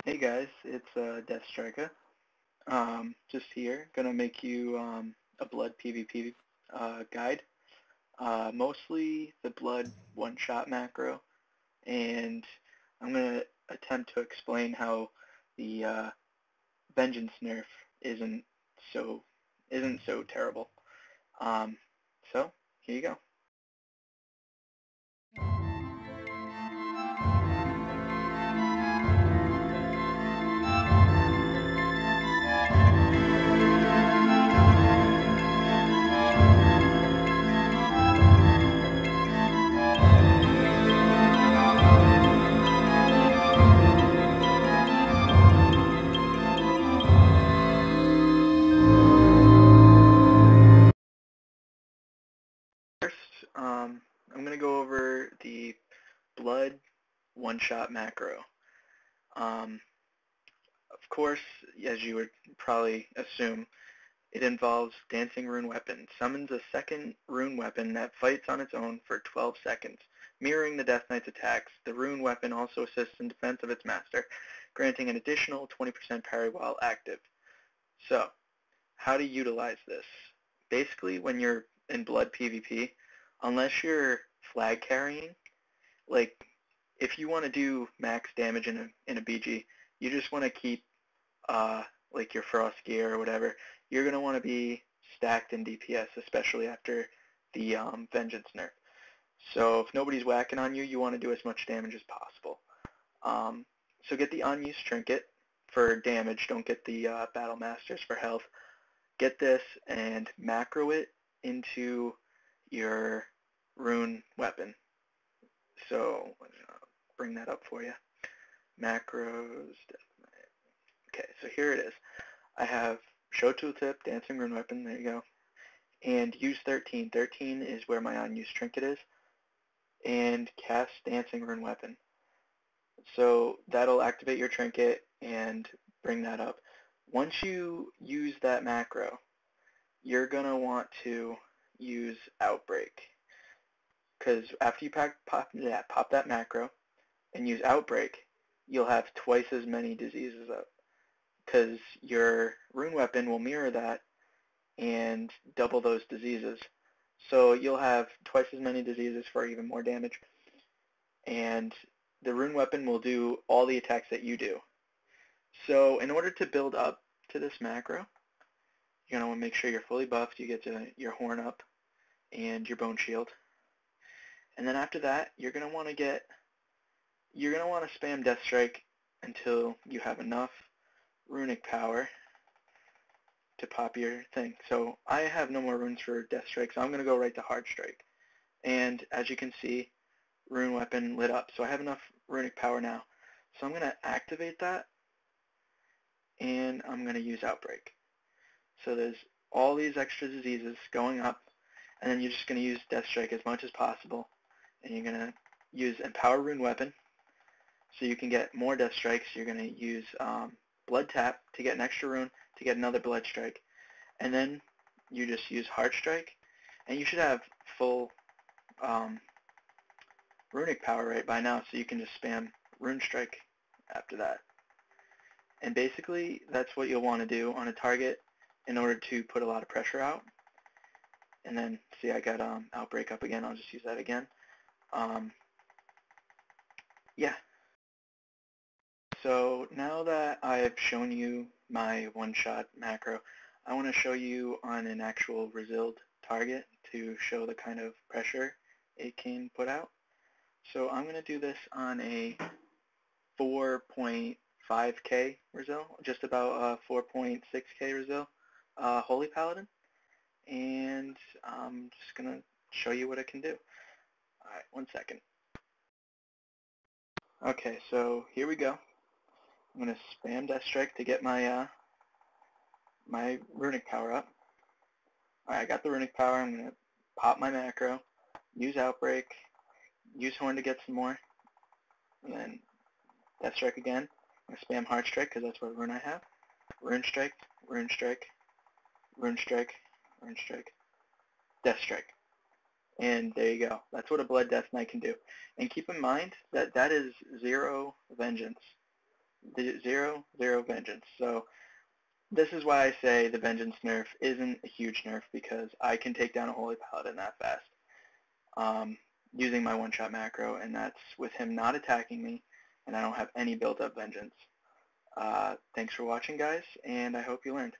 Hey guys, it's Death Striker. Just here, gonna make you a blood PvP guide. Mostly the blood one-shot macro, and I'm gonna attempt to explain how the vengeance nerf isn't so isn't so terrible. Um, so here you go. First, I'm gonna go over the blood one-shot macro. Um, of course, as you would probably assume, it involves Dancing Rune Weapon. Summons a second rune weapon that fights on its own for 12 seconds. Mirroring the Death Knight's attacks, the rune weapon also assists in defense of its master, granting an additional 20% parry while active. So, how to utilize this? Basically, when you're in Blood PvP, unless you're flag carrying, like, if you want to do max damage in a BG, you just want to keep like your frost gear or whatever, you're going to want to be stacked in DPS, especially after the vengeance nerf. So if nobody's whacking on you, you want to do as much damage as possible. So get the unused trinket for damage. Don't get the battle masters for health. Get this and macro it into your rune weapon. So bring that up for you. Macros. Okay, so here it is. I have Show Tooltip, Dancing Rune Weapon, there you go, and use 13. 13 is where my unused trinket is, and cast Dancing Rune Weapon. So that'll activate your trinket and bring that up. Once you use that macro, you're going to want to use Outbreak, because after you pop that macro and use Outbreak, you'll have twice as many diseases up, because your rune weapon will mirror that and double those diseases. So you'll have twice as many diseases for even more damage. And the rune weapon will do all the attacks that you do. So in order to build up to this macro, you're going to want to make sure you're fully buffed. You get to your horn up and your bone shield. And then after that, you're going to want to spam Death Strike until you have enough runic power to pop your thing. So I have no more runes for Death Strike, so I'm going to go right to Hard Strike. And as you can see, rune weapon lit up. So I have enough runic power now. So I'm going to activate that, and I'm going to use Outbreak. So there's all these extra diseases going up, and then you're just going to use Death Strike as much as possible. And you're going to use Empower Rune Weapon, so you can get more Death Strikes. You're going to use Blood Tap to get an extra rune, to get another Blood Strike. And then you just use Hard Strike, and you should have full runic power right by now, so you can just spam Rune Strike after that. And basically, that's what you'll want to do on a target in order to put a lot of pressure out. And then, see, I got Outbreak up again. I'll just use that again. Yeah. So now that I've shown you my one-shot macro, I want to show you on an actual Reziled target to show the kind of pressure it can put out. So I'm going to do this on a 4.5k Rezil, just about 4.6k Rezil, Holy Paladin, and I'm just going to show you what it can do. Alright, one second. Okay, so here we go. I'm going to spam Death Strike to get my my runic power up. Alright, I got the runic power. I'm going to pop my macro, use Outbreak, use Horn to get some more, and then Death Strike again. I'm going to spam Hard Strike because that's what rune I have. Rune Strike, Rune Strike, Rune Strike, Rune Strike, Death Strike. And there you go. That's what a Blood Death Knight can do. And keep in mind that that is 0 vengeance. zero, zero Vengeance. So this is why I say the Vengeance nerf isn't a huge nerf, because I can take down a Holy Paladin that fast using my one-shot macro, and that's with him not attacking me, and I don't have any built-up Vengeance. Thanks for watching, guys, and I hope you learned.